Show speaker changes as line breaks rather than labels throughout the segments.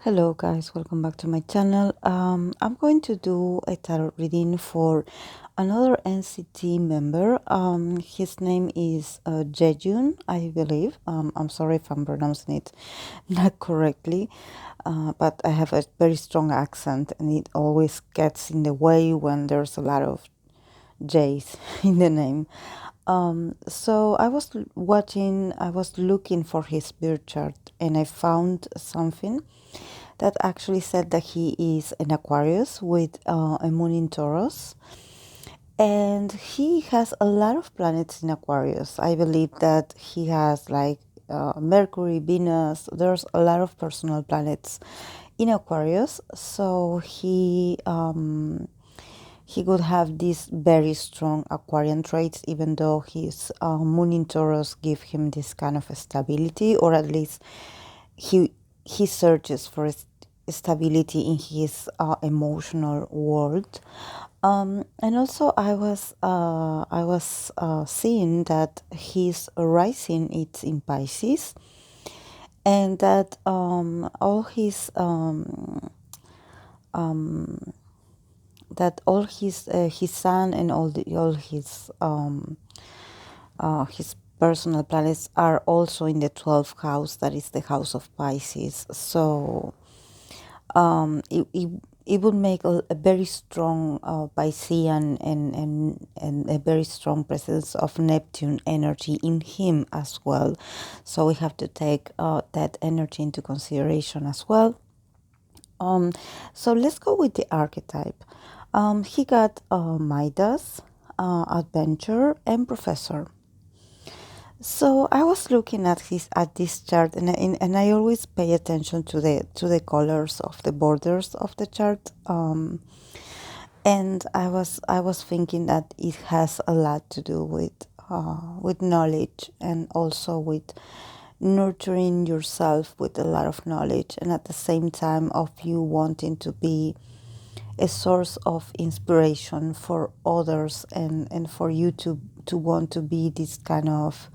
Hello guys, welcome back to my channel. I'm going to do a tarot reading for another NCT member. His name is Jaehyun, I believe. I'm sorry if I'm pronouncing it not correctly, but I have a very strong accent and it always gets in the way when there's a lot of J's in the name. So I was looking for his birth chart and I found something that actually said that he is an Aquarius with a moon in Taurus. And he has a lot of planets in Aquarius. I believe that he has like Mercury, Venus. There's a lot of personal planets in Aquarius. So he could have these very strong Aquarian traits, even though his moon in Taurus give him this kind of stability, or at least he he searches for stability in his emotional world. And also, I was seeing that his rising is in Pisces, and that all his sun and all his personal planets are also in the 12th house, that is the house of Pisces. So it would make a very strong Piscean and a very strong presence of Neptune energy in him as well. So we have to take that energy into consideration as well. So let's go with the archetype. He got Midas, adventure, and professor. So I was looking at this chart, and I always pay attention to the colors of the borders of the chart. And I was thinking that it has a lot to do with knowledge, and also with nurturing yourself with a lot of knowledge, and at the same time of you wanting to be a source of inspiration for others, and for you to want to be this kind of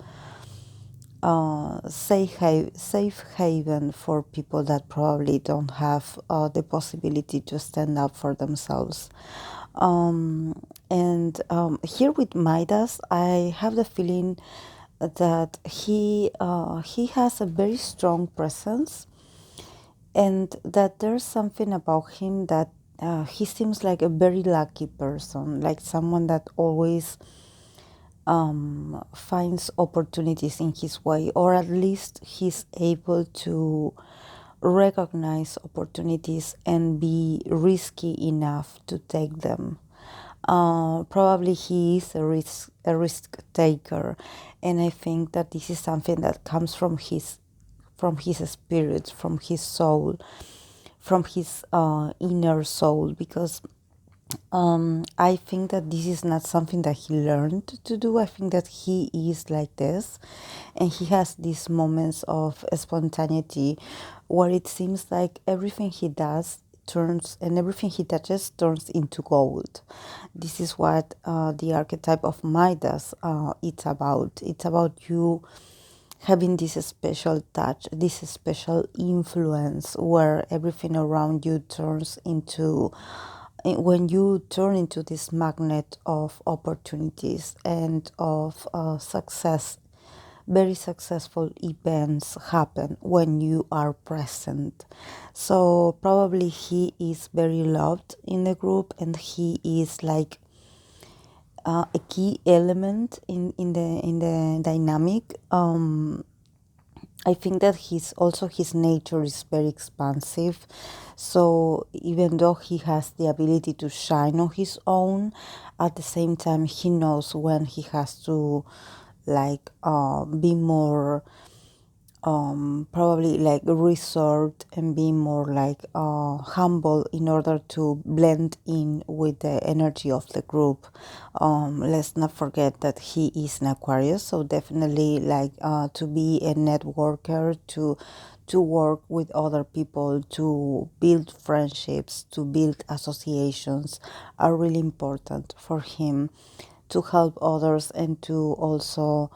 safe haven for people that probably don't have the possibility to stand up for themselves. And here with Midas, I have the feeling that he has a very strong presence, and that there's something about him that he seems like a very lucky person, like someone that always finds opportunities in his way, or at least he's able to recognize opportunities and be risky enough to take them. Probably he is a risk taker, and I think that this is something that comes from his spirit, from his soul, from his inner soul, because I think that this is not something that he learned to do. I think that he is like this, and he has these moments of spontaneity where it seems like everything he does turns, and everything he touches turns into gold. This is what the archetype of Midas it's about. It's about you having this special touch, this special influence, where everything around you turns into, when you turn into this magnet of opportunities and of success. Very successful events happen when you are present. So probably he is very loved in the group, and he is like a key element in the dynamic. I think that his nature is very expansive. So even though he has the ability to shine on his own, at the same time he knows when he has to like be more probably like reserved, and be more like humble in order to blend in with the energy of the group. Let's not forget that he is an Aquarius, so definitely like to be a networker, to work with other people, to build friendships, to build associations are really important for him, to help others, and to also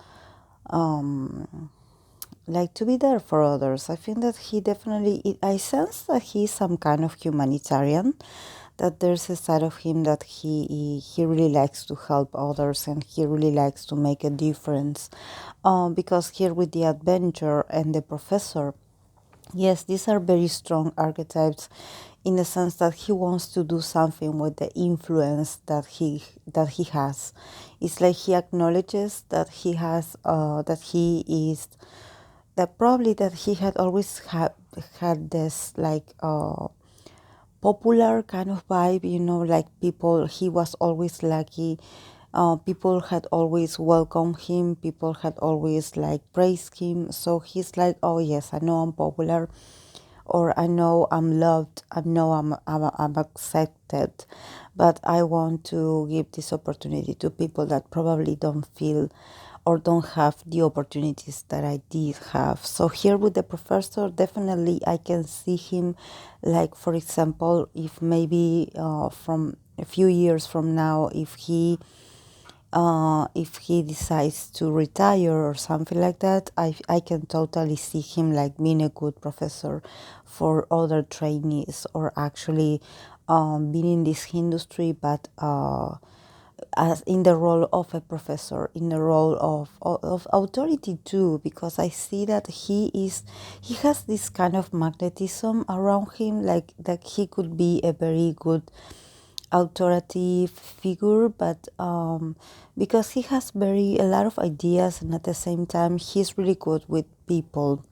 to be there for others. I think that he definitely, I sense that he's some kind of humanitarian, that there's a side of him that he really likes to help others and he really likes to make a difference. Because here with the adventure and the professor, yes, these are very strong archetypes in the sense that he wants to do something with the influence that he has. It's like he acknowledges that he has that he is that probably that he had always had this popular kind of vibe, like people, he was always lucky. People had always welcomed him, people had always praised him. So he's like, oh yes, I know I'm popular, or I know I'm loved, I know I'm accepted, but I want to give this opportunity to people that probably don't feel or don't have the opportunities that I did have. So here with the professor, definitely I can see him, for example, if maybe from a few years from now, if he decides to retire or something like that, I can totally see him being a good professor for other trainees, or actually being in this industry, but as in the role of a professor, in the role of authority too, because I see that he has this kind of magnetism around him, that he could be a very good authoritative figure, but because he has a lot of ideas, and at the same time he's really good with people.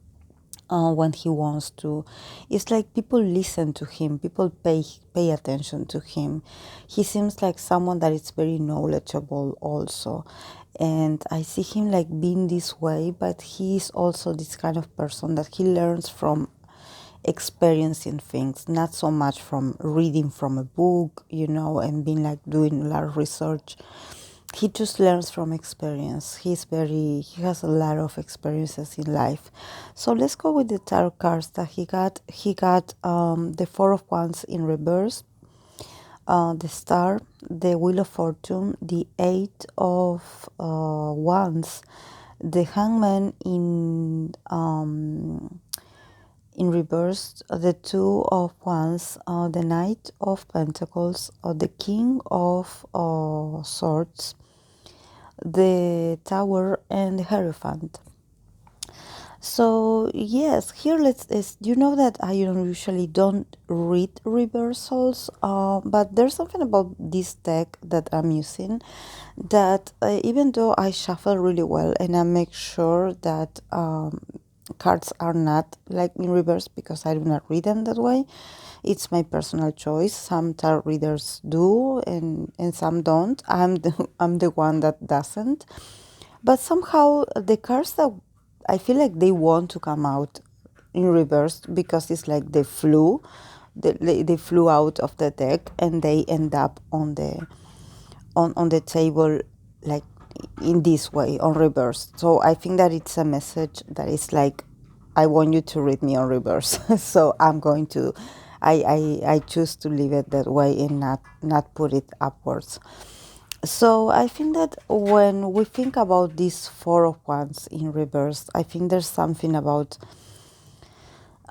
When he wants to, it's like people listen to him, people pay attention to him. He seems like someone that is very knowledgeable also, and I see him being this way, but he is also this kind of person that he learns from experiencing things, not so much from reading from a book, and being doing a lot of research. He just learns from experience. He has a lot of experiences in life. So let's go with the tarot cards that he got. He got the Four of Wands in reverse, the Star, the Wheel of Fortune, the Eight of Wands, the Hangman in reverse, the Two of Wands, the Knight of Pentacles, the King of Swords, the Tower, and the Hierophant. So yes, here you know that I usually don't read reversals, but there's something about this deck that I'm using that even though I shuffle really well and I make sure that cards are not in reverse, because I do not read them that way. It's my personal choice. Some tarot readers do, and some don't. I'm the one that doesn't. But somehow the cards that I feel like they want to come out in reverse, because it's like they flew out of the deck and they end up on the table, like in this way, on reverse. So I think that it's a message that is I want you to read me on reverse. So I'm going to I choose to leave it that way and not put it upwards. So I think that when we think about this Four of Wands in reverse, I think there's something about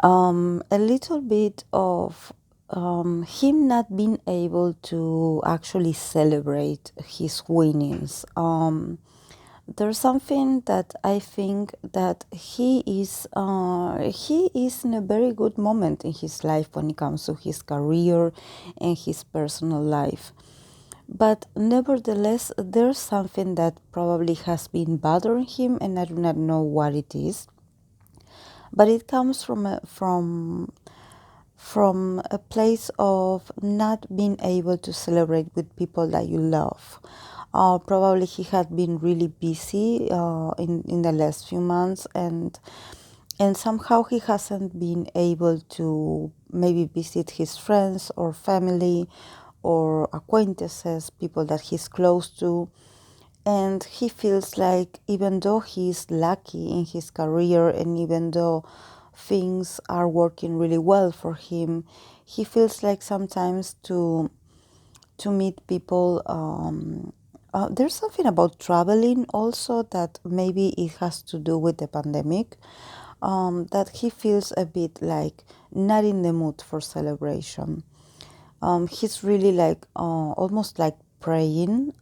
a little bit of him not being able to actually celebrate his winnings. There's something that I think that he is in a very good moment in his life when it comes to his career and his personal life. But nevertheless, there's something that probably has been bothering him, and I do not know what it is. But it comes from a place of not being able to celebrate with people that you love. Probably he had been really busy in the last few months, and somehow he hasn't been able to maybe visit his friends or family or acquaintances, people that he's close to. And he feels like even though he's lucky in his career, and even though things are working really well for him, he feels like sometimes to meet people There's something about traveling also that maybe it has to do with the pandemic, that he feels a bit like not in the mood for celebration. He's really like almost like praying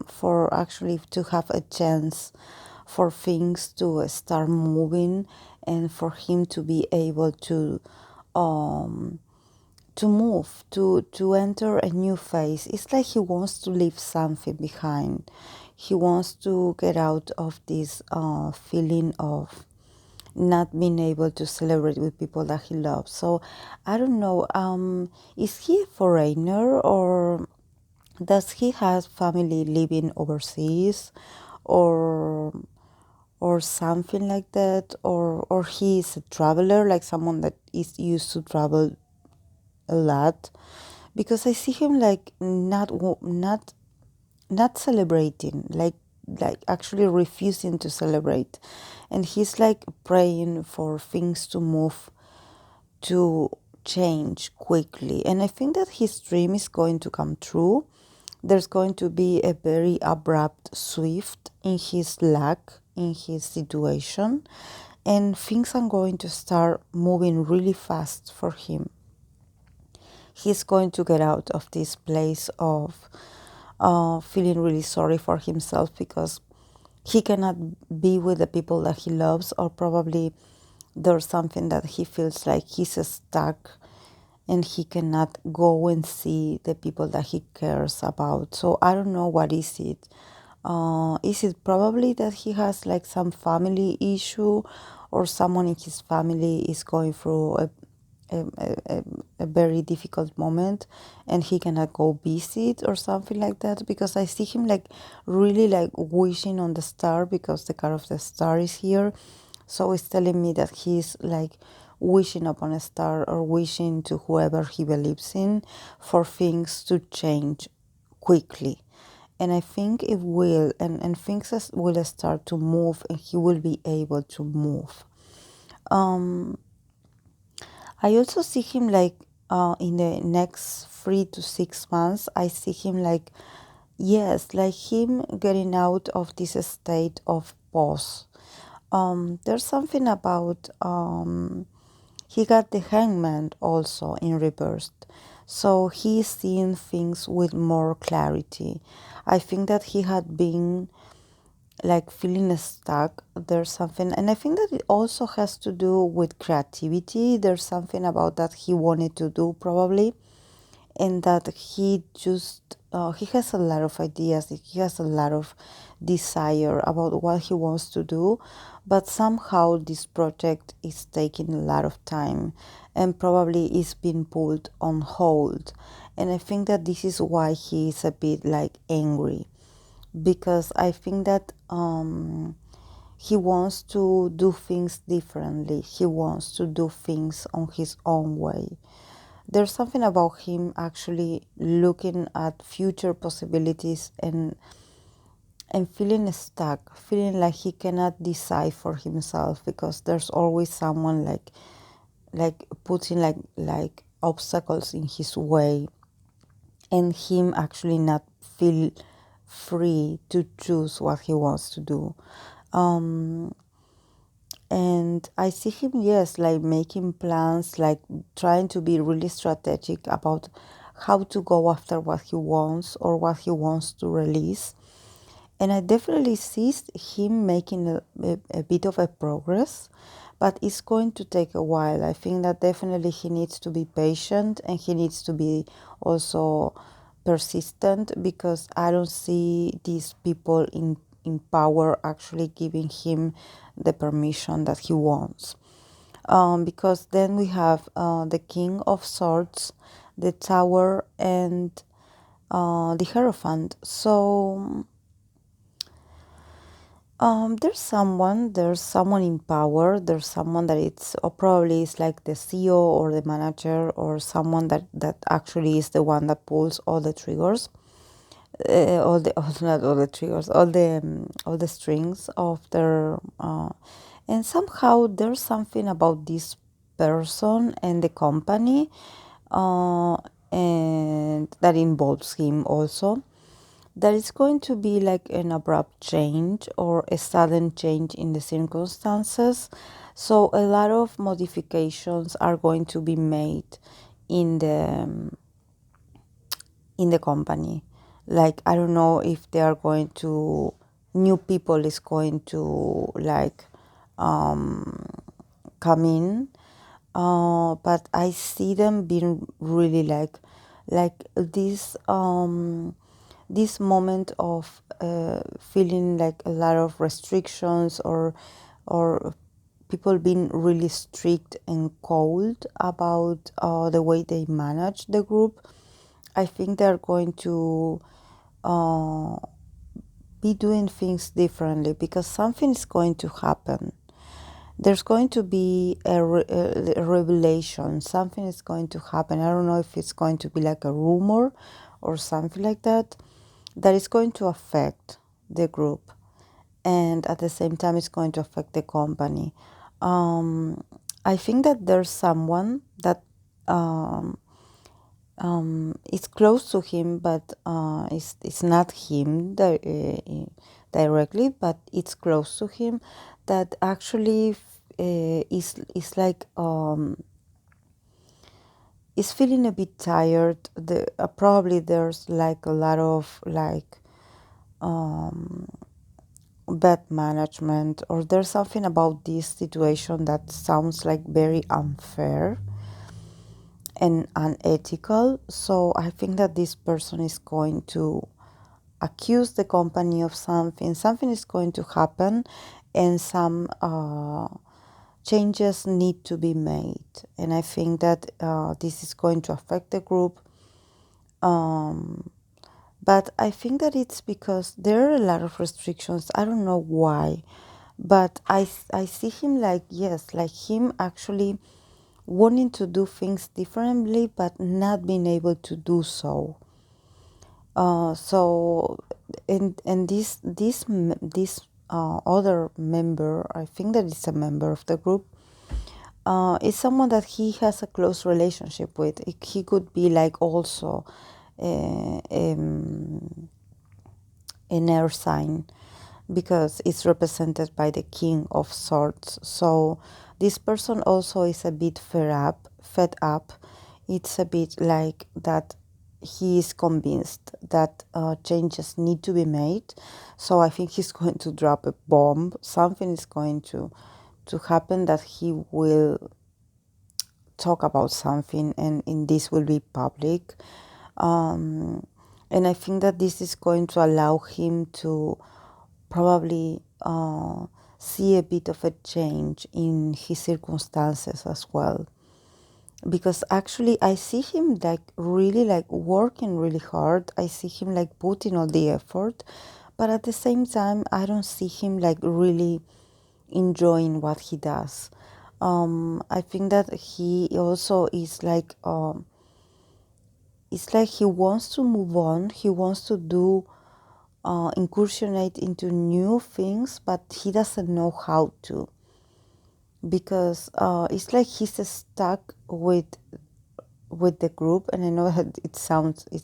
for actually to have a chance for things to start moving and for him to be able um, to move, to enter a new phase. It's like he wants to leave something behind. He wants to get out of this feeling of not being able to celebrate with people that he loves. So I don't know. Is he a foreigner, or does he have family living overseas, or something like that, or he is a traveler, like someone that is used to travel a lot? Because I see him like not celebrating, like actually refusing to celebrate, and he's like praying for things to move, to change quickly. And I think that his dream is going to come true. There's going to be a very abrupt shift in his luck, in his situation, and things are going to start moving really fast for him. He's going to get out of this place of feeling really sorry for himself because he cannot be with the people that he loves, or probably there's something that he feels like he's stuck and he cannot go and see the people that he cares about. So I don't know, what is it. Is it probably that he has like some family issue, or someone in his family is going through a, a, a very difficult moment and he cannot go visit or something like that? Because I see him like really like wishing on the star, because the card of the star is here. So it's telling me that he's like wishing upon a star, or wishing to whoever he believes in, for things to change quickly. And I think it will, and things will start to move, and he will be able to move. Um, I also see him like in the next 3 to 6 months, I see him like, yes, like him getting out of this state of pause. There's something about he got the hangman also in reverse. So he's seeing things with more clarity. I think that he had been like feeling stuck. There's something, and I think that it also has to do with creativity. There's something about that he wanted to do probably, and that he just he has a lot of ideas, he has a lot of desire about what he wants to do, but somehow this project is taking a lot of time and probably is being put on hold. And I think that this is why he is a bit like angry, because I think that he wants to do things differently, he wants to do things on his own way. There's something about him actually looking at future possibilities, and feeling stuck, feeling like he cannot decide for himself, because there's always someone like putting like obstacles in his way, and him actually not feel free to choose what he wants to do. And I see him, yes, like making plans, like trying to be really strategic about how to go after what he wants, or what he wants to release. And I definitely see him making a bit of a progress, but it's going to take a while. I think that definitely he needs to be patient, and he needs to be also persistent, because I don't see these people in power actually giving him the permission that he wants. Because then we have the King of Swords, the Tower, and the Hierophant. So there's someone in power. There's someone that it's, or probably is like the CEO or the manager, or someone that actually is the one that pulls all the triggers, not all the triggers, all the strings of their. And somehow there's something about this person and the company, and that involves him also. there is going to be like an abrupt change or a sudden change in the circumstances. So a lot of modifications are going to be made in the company. Like, I don't know if they are going to, new people is going to like come in, but I see them being really like this moment of feeling like a lot of restrictions or people being really strict and cold about the way they manage the group. I think they're going to uh, be doing things differently because something is going to happen. There's going to be a revelation. Something is going to happen. I don't know if it's going to be like a rumor or something like that that is going to affect the group, and at the same time it's going to affect the company. I think that there's someone that it's close to him, but it's not him directly, but it's close to him, that actually is like is feeling a bit tired. Probably there's like a lot of like bad management, or there's something about this situation that sounds like very unfair and unethical. So I think that this person is going to accuse the company of something. Something is going to happen, and some changes need to be made. And I think that this is going to affect the group. But I think that it's because there are a lot of restrictions. I don't know why, but I see him like, yes, like him actually wanting to do things differently, but not being able to do so. So, and this other member, I think that it's a member of the group, is someone that he has a close relationship with. He could be like also uh, um, an air sign, because it's represented by the King of Swords. So this person also is a bit fed up. It's a bit like that he is convinced that changes need to be made. So I think he's going to drop a bomb. Something is going to happen, that he will talk about something, and in this will be public. And I think that this is going to allow him to probably see a bit of a change in his circumstances as well. Because actually I see him like really like working really hard. I see him like putting all the effort, but at the same time I don't see him like really enjoying what he does. I think that he also is like it's like he wants to move on. He wants to do incursionate into new things, but he doesn't know how to, because it's like he's stuck with the group. And I know that it's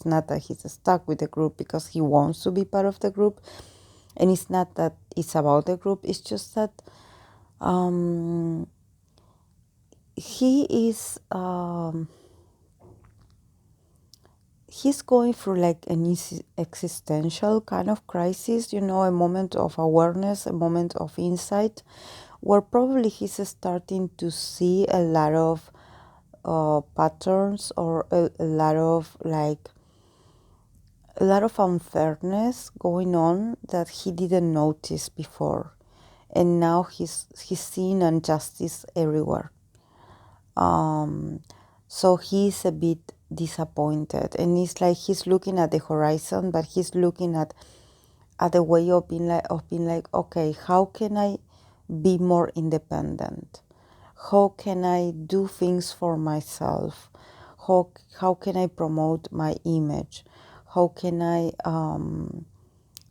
not that he's stuck with the group because he wants to be part of the group, and it's not that it's about the group. It's just that he is he's going through like an existential kind of crisis, a moment of awareness, a moment of insight, where probably he's starting to see a lot of patterns, or a lot of unfairness going on that he didn't notice before, and now he's seeing injustice everywhere. So he's a bit disappointed, and it's like he's looking at the horizon, but he's looking at the way of being like, okay, how can I be more independent? How can I do things for myself? How can I promote my image? How can I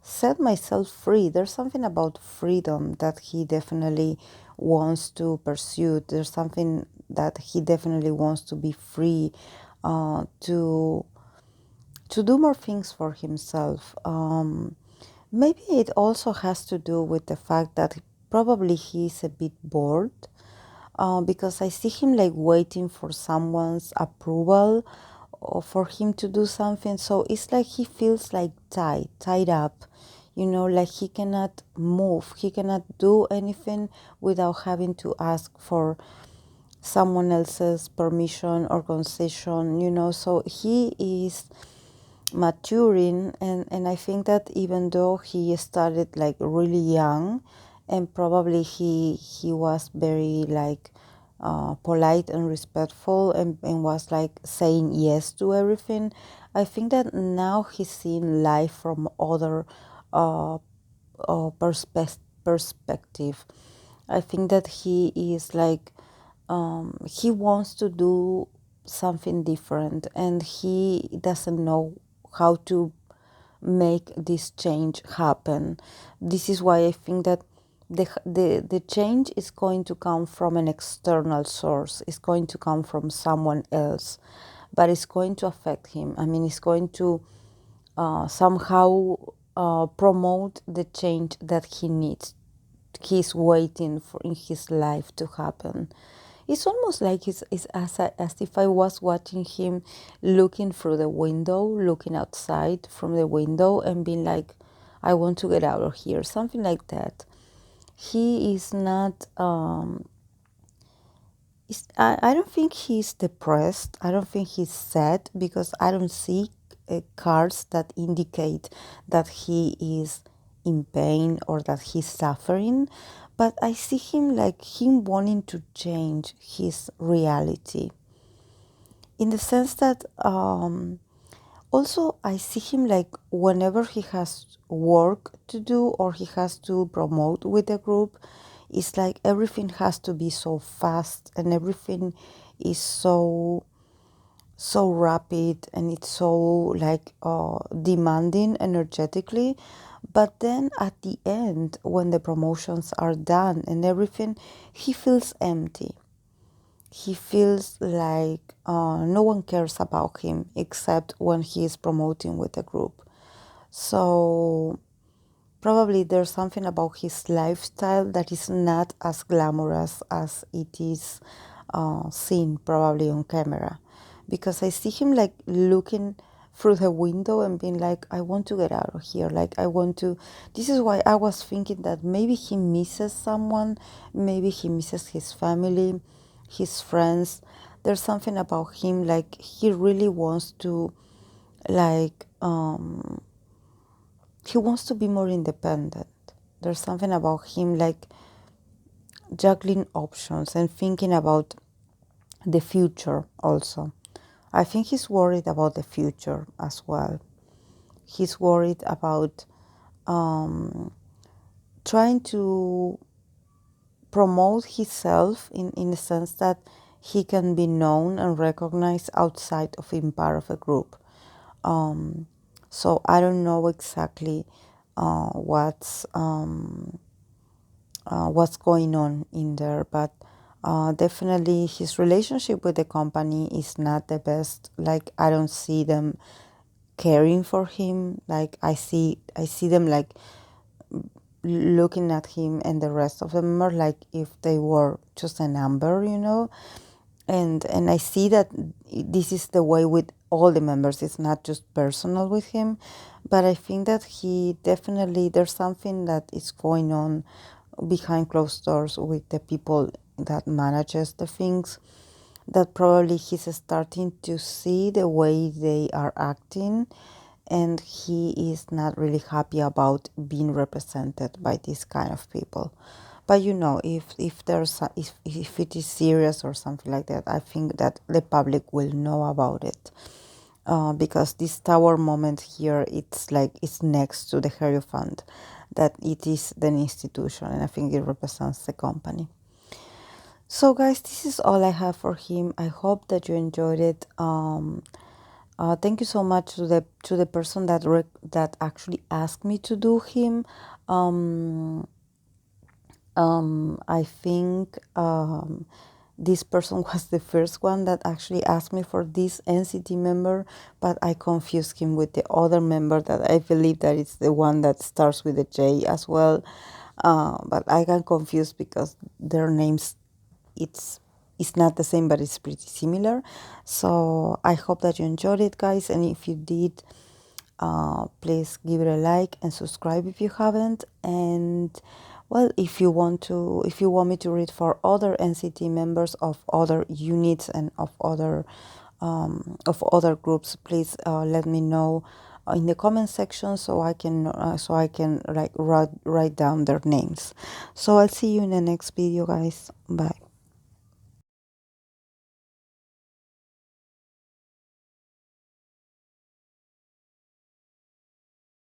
set myself free? There's something about freedom that he definitely wants to pursue. There's something that he definitely wants to be free, to to do more things for himself. Maybe it also has to do with the fact that probably he's a bit bored, because I see him like waiting for someone's approval or for him to do something. So it's like he feels like tied up, like he cannot move, he cannot do anything without having to ask for someone else's permission or concession, So he is maturing, and I think that even though he started like really young, and probably he was very like polite and respectful, and was like saying yes to everything, I think that now he's seeing life from other uh, perspective. I think that he is like, he wants to do something different, and he doesn't know how to make this change happen. This is why I think that the change is going to come from an external source. It's going to come from someone else, but it's going to affect him. I mean, it's going to somehow promote the change that he needs. He's waiting for in his life to happen. It's almost like it's as if I was watching him looking through the window, looking outside from the window and being like, I want to get out of here, something like that. He is not, I don't think he's depressed. I don't think he's sad, because I don't see cards that indicate that he is in pain or that he's suffering. But I see him like him wanting to change his reality, in the sense that also I see him like whenever he has work to do or he has to promote with the group, it's like everything has to be so fast, and everything is so rapid, and it's so like demanding energetically. But then at the end, when the promotions are done and everything, he feels empty. He feels like no one cares about him except when he is promoting with the group. So probably there's something about his lifestyle that is not as glamorous as it is seen probably on camera, because I see him like looking through the window and being like, I want to get out of here, like I want to. This is why I was thinking that maybe he misses someone, maybe he misses his family, his friends. There's something about him like he really wants to, like he wants to be more independent. There's something about him like juggling options and thinking about the future also. I think he's worried about the future as well. He's worried about trying to promote himself in the sense that he can be known and recognized outside of being part of a group. So I don't know exactly what's going on in there, but definitely his relationship with the company is not the best. Like I don't see them caring for him. Like I see them like looking at him, and the rest of them are like if they were just a number, and I see that this is the way with all the members. It's not just personal with him, but I think that he definitely, there's something that is going on behind closed doors with the people that manages the things, that probably he's starting to see the way they are acting, and he is not really happy about being represented by this kind of people. But if it is serious or something like that, I think that the public will know about it, because this tower moment here, it's like it's next to the Hierophant, that it is the institution, and I think it represents the company. So guys, this is all I have for him. I hope that you enjoyed it. Thank you so much to the person that actually asked me to do him. I think this person was the first one that actually asked me for this NCT member, but I confused him with the other member that I believe that it's the one that starts with a J as well. But I got confused because their names, it's not the same, but it's pretty similar. So I hope that you enjoyed it, guys, and if you did, please give it a like and subscribe if you haven't. And well, if you want me to read for other NCT members of other units and of other groups, please let me know in the comment section so I can like write down their names. So I'll see you in the next video, guys. Bye.